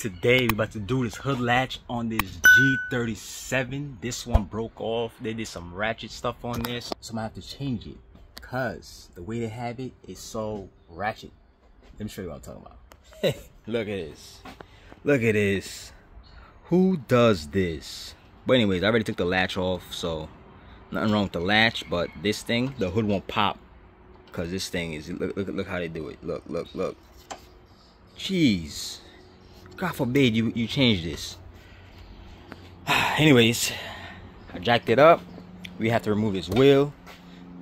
Today we about to do this hood latch on this G37. This one broke off. They did some ratchet stuff on this, so I'm gonna have to change it because the way they have it is so ratchet. Let me show you what I'm talking about. Look at this. Look at this. Who does this? But anyways, I already took the latch off, so nothing wrong with the latch, but this thing, the hood won't pop because this thing is, look how they do it. Look. Jeez. God forbid you change this. Anyways, I jacked it up. We have to remove this wheel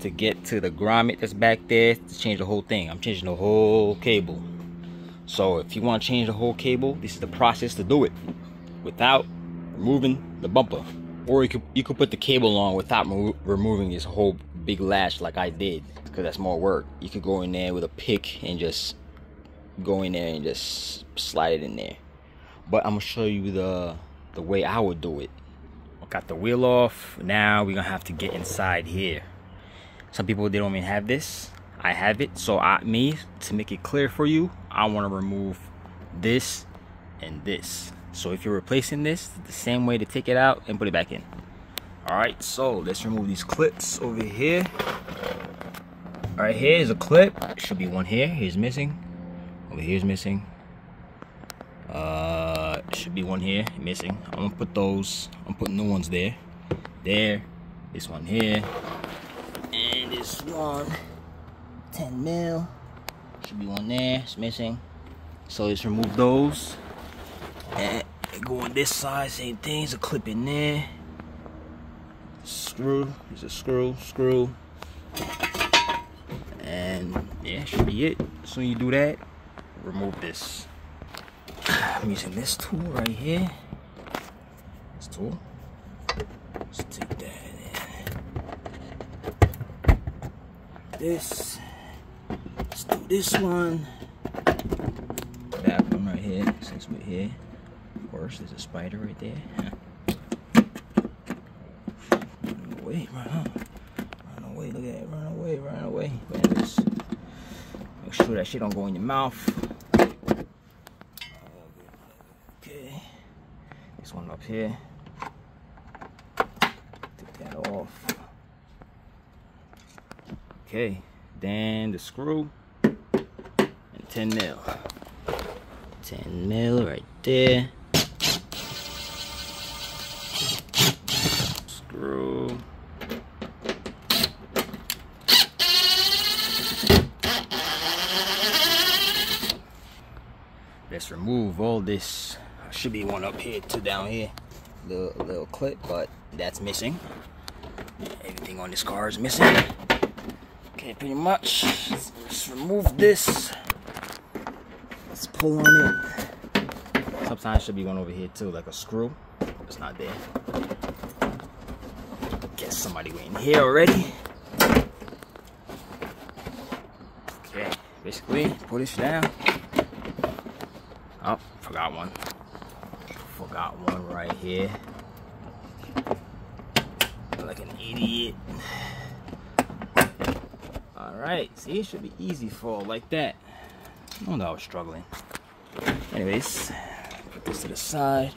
to get to the grommet that's back there to change the whole thing. I'm changing the whole cable. So if you want to change the whole cable, this is the process to do it without removing the bumper. Or you could put the cable on without removing this whole big latch like I did, because that's more work. You could go in there with a pick and just go in there and just slide it in there. But I'm gonna show you the way I would do it. Got the wheel off. Now we're gonna have to get inside here. Some people, they don't even have this. I have it. So to make it clear for you, I want to remove this and this. So if you're replacing this, the same way to take it out and put it back in. Alright, so let's remove these clips over here. Alright, here's a clip. Should be one here. Here's missing. Over here's missing. Should be one here missing. I'm gonna put those. I'm putting new ones there. There. This one here. And this one. 10 mil. Should be one there. It's missing. So let's remove those. And go on this side. Same thing. There's a clip in there. Screw. There's a screw. And yeah, should be it. So you do that. Remove this. I'm using this tool right here. This tool. Let's take that in. This. Let's do this one. That one right here. Since we're here. Of course, there's a spider right there. Run away, run away. Look at that. Run away. But anyways, make sure that shit don't go in your mouth. This one up here. Take that off. Okay, then the screw and 10 mil. 10 mil right there. Screw. Let's remove all this. Should be one up here, two down here. Little clip, but that's missing. Everything on this car is missing. Okay, pretty much. Let's remove this. Let's pull on it. Sometimes should be one over here too, like a screw. It's not there. Guess somebody went in here already. Okay, basically pull this down. Oh, forgot one. Forgot one right here. Like an idiot. Alright, see, it should be easy fall like that. No wonder I was struggling. Anyways, put this to the side.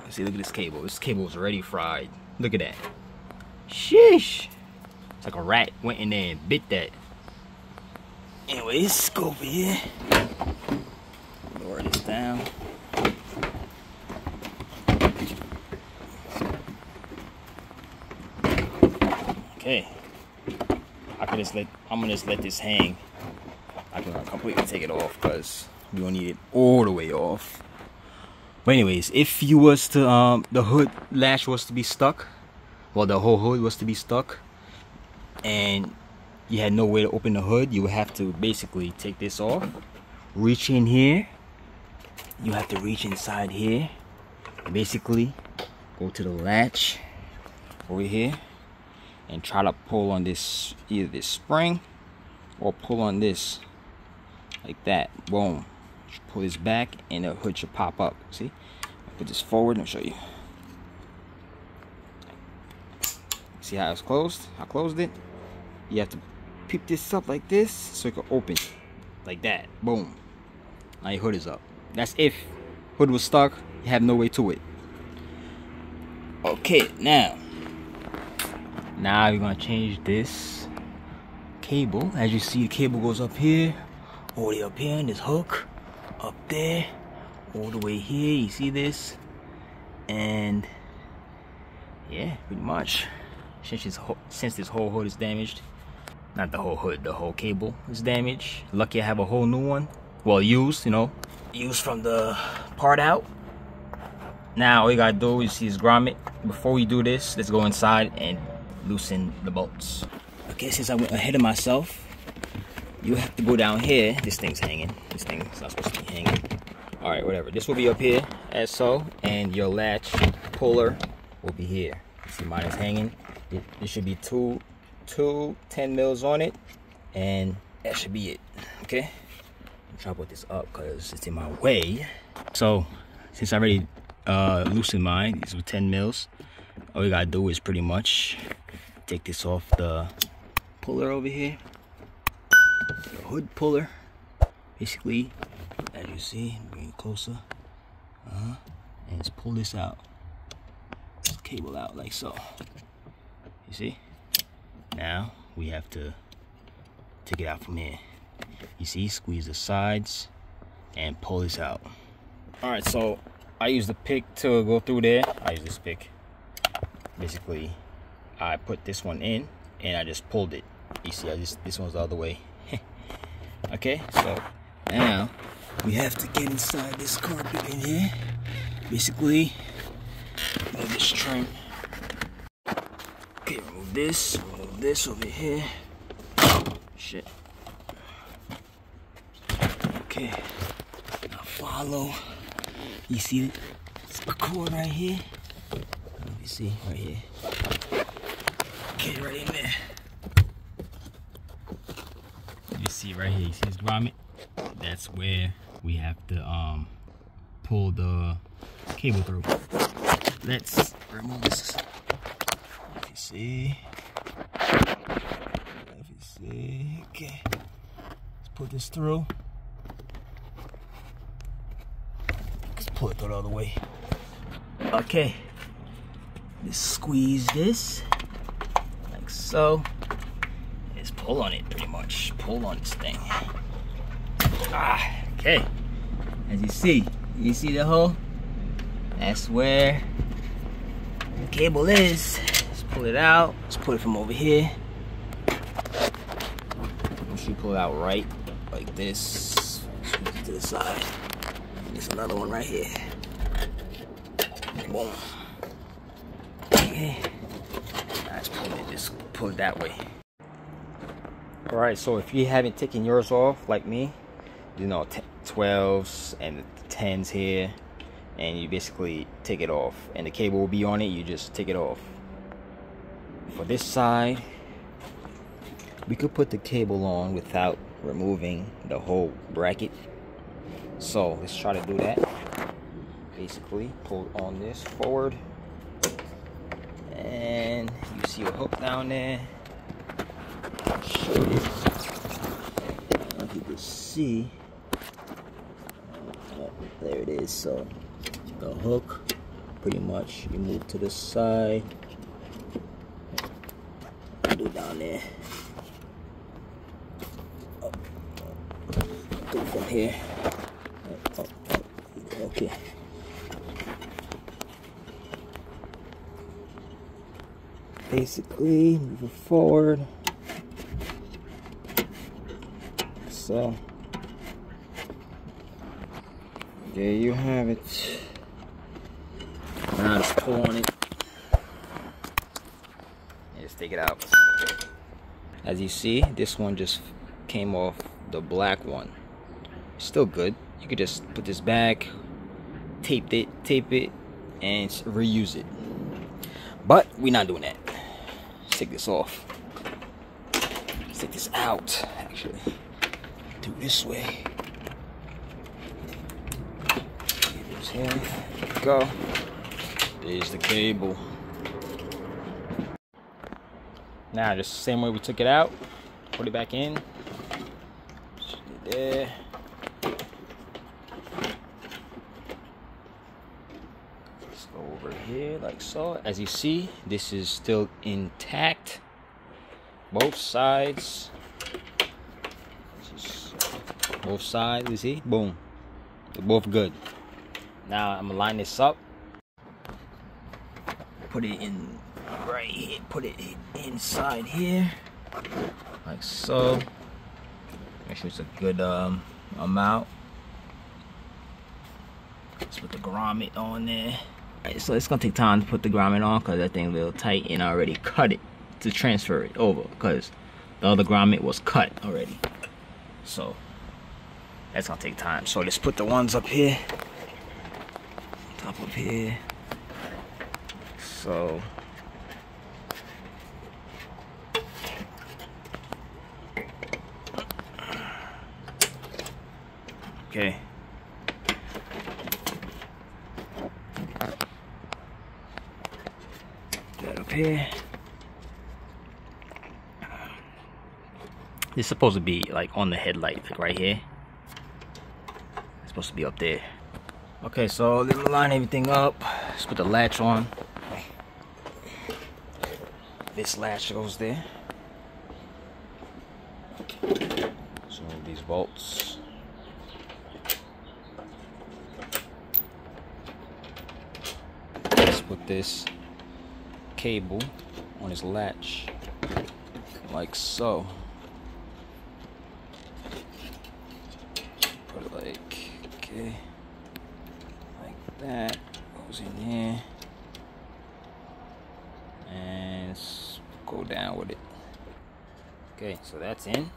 See, look at this cable. This cable is already fried. Look at that. Sheesh. It's like a rat went in there and bit that. Anyways, go over here. Lower this down. Okay. I'm gonna just let this hang. I can completely take it off because we don't need it all the way off. But anyways, if you was to the hood latch was to be stuck, well, the whole hood was to be stuck, and you had no way to open the hood, you would have to basically take this off, reach in here. You have to reach inside here and basically go to the latch over here and try to pull on this, either this spring or pull on this like that. Boom. Pull this back and the hood should pop up. See? Put this forward and I'll show you. See how it's closed? I closed it. You have to pick this up like this so it can open like that. Boom. Now your hood is up. That's if hood was stuck, you have no way to it. Okay, now you're gonna change this cable. As you see, the cable goes up here, all the way up here, and this hook up there, all the way here. You see this? And yeah, pretty much. Since this whole hood is damaged, not the whole hood, the whole cable is damaged. Lucky I have a whole new one. Well, used, you know, used from the part out. Now all you gotta do is see this grommet. Before we do this, let's go inside and loosen the bolts. Okay, since I went ahead of myself, you have to go down here. This thing's hanging. This thing's not supposed to be hanging. All right, whatever. This will be up here as so, and your latch puller will be here. See, mine is hanging. There should be two 10 mils on it, and that should be it. Okay, I'm trying to put this up because it's in my way. So since I already loosened mine, these were 10 mils, all you gotta do is pretty much take this off the puller over here, the hood puller. Basically, as you see, bring it closer, and just pull this out, this cable out like so. You see? Now we have to take it out from here. You see, squeeze the sides and pull this out. All right, so I use the pick to go through there. I use this pick. Basically, I put this one in and I just pulled it. You see, this one's the other way. Okay, so now we have to get inside this carpet in here. Basically, remove this trim. Okay, remove this over here. Shit. Okay, now follow. You see a cord right here? Let me see, right here. Okay, right in there. You see right here, you see this grommet? That's where we have to pull the cable through. Let's remove this. If you see. Okay. Let's put this through. Let's pull it through the other way. Okay. Just squeeze this like so. Just pull on it pretty much. Pull on this thing. Okay. As you see the hole? That's where the cable is. Let's pull it out. Let's pull it from over here. You pull it out right like this. Squeeze it to the side. And there's another one right here. Boom. Okay. Now let's pull it. Just pull it that way. Alright, so if you haven't taken yours off like me, you know, 12s and 10s here, and you basically take it off and the cable will be on it, you just take it off. For this side, we could put the cable on without removing the whole bracket. So let's try to do that. Basically, pull on this forward, and you see a hook down there. Show you. If you can see, there it is. So the hook, pretty much, you move to the side, do down there. Do from here. Okay. Basically, move it forward. So there you have it. Now just pull on it and just take it out. As you see, this one just came off the black one. Still good. You could just put this back, tape it, and reuse it. But we're not doing that. Let's take this off. Let's take this out, actually. Do it this way. Here we go. There's the cable. Now, just the same way we took it out, put it back in. There. over here like so. As you see, this is still intact, both sides. Both sides, you see, boom, they're both good. Now I'm gonna line this up, put it in right here, put it inside here like so. Make sure it's a good amount. Let's put the grommet on there. Alright, so it's gonna take time to put the grommet on because that thing a little tight, and I already cut it to transfer it over because the other grommet was cut already. So that's gonna take time. So let's put the ones up here, top of here. So okay. That up here. It's supposed to be like on the headlight, like right here. It's supposed to be up there. Okay, so let's line everything up. Let's put the latch on. This latch goes there. So these bolts. Let's put this cable on his latch like so. Put it like, okay, like that. Goes in here and go down with it. Okay, so that's in.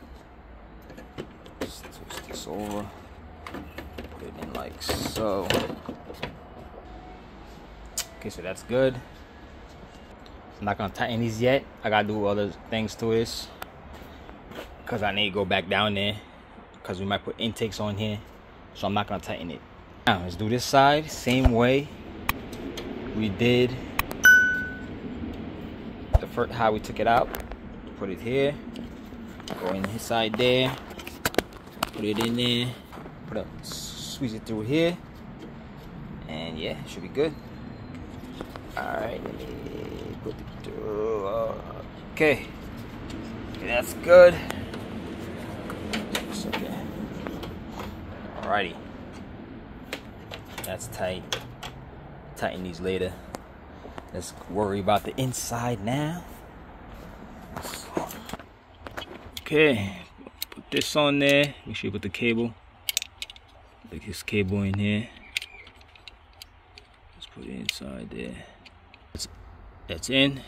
Just twist this over, put it in like so. Okay, so that's good. I'm not gonna tighten these yet. I gotta do other things to this because I need to go back down there because we might put intakes on here, so I'm not gonna tighten it. Now let's do this side same way we did the first, how we took it out. Put it here, go in inside there, put it in there, put up, squeeze it through here, and yeah, it should be good. Alright, put it through. Okay, that's good. It's okay. Alrighty, that's tight. Tighten these later. Let's worry about the inside now. Okay, put this on there. Make sure you put the cable. Like this cable in here. Let's put it inside there. That's in.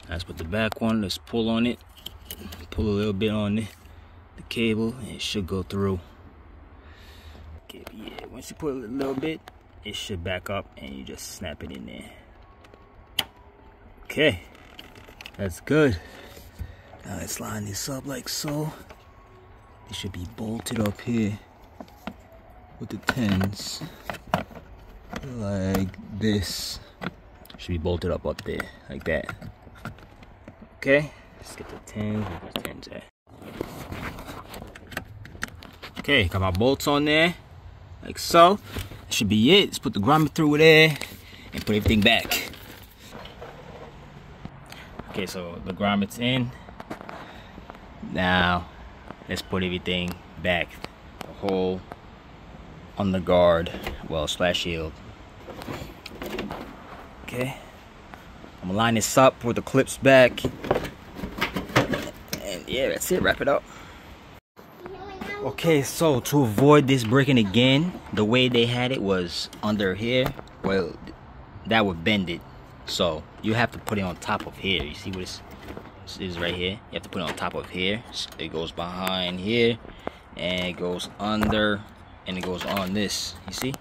Let's put the back one. Let's pull on it. Pull a little bit on the cable, and it should go through. Okay, yeah. Once you pull it a little bit, it should back up, and you just snap it in there. Okay, that's good. Now let's line this up like so. It should be bolted up here with the 10s like this. Should be bolted up there like that. Okay, let's get the 10s. Where's the 10s at? Okay, got my bolts on there like so. That should be it. Let's put the grommet through there and put everything back. Okay, so the grommet's in. Now let's put everything back. The whole underguard, well, slash shield. Okay, I'm gonna line this up with the clips back, and yeah, that's it. Wrap it up. Okay, so to avoid this breaking again, the way they had it was under here. Well, that would bend it, so you have to put it on top of here. You see what this is right here? You have to put it on top of here. It goes behind here, and it goes under, and it goes on this. You see?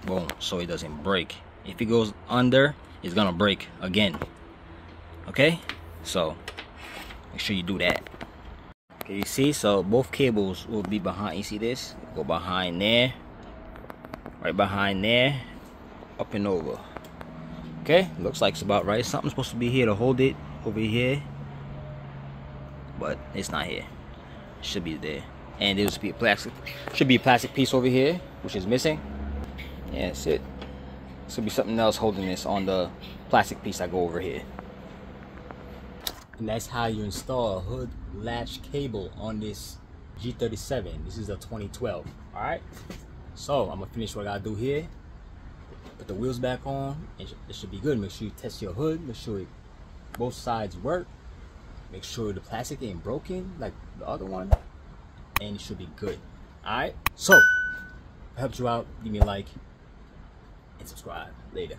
Boom. So it doesn't break. If it goes under, it's gonna break again. Okay, so make sure you do that. Okay, you see, so both cables will be behind. You see this? Go behind there, right behind there, up and over. Okay, looks like it's about right. Something's supposed to be here to hold it over here, but it's not here. It should be there, and there should be a plastic piece over here, which is missing. Yeah, that's it. This will be something else holding this on the plastic piece I go over here. And that's how you install a hood latch cable on this G37. This is a 2012. Alright, so I'm gonna finish what I gotta do here. Put the wheels back on, and it should be good. Make sure you test your hood, make sure both sides work, make sure the plastic ain't broken like the other one, and it should be good. Alright, so if it helped you out, give me a like and subscribe. Later.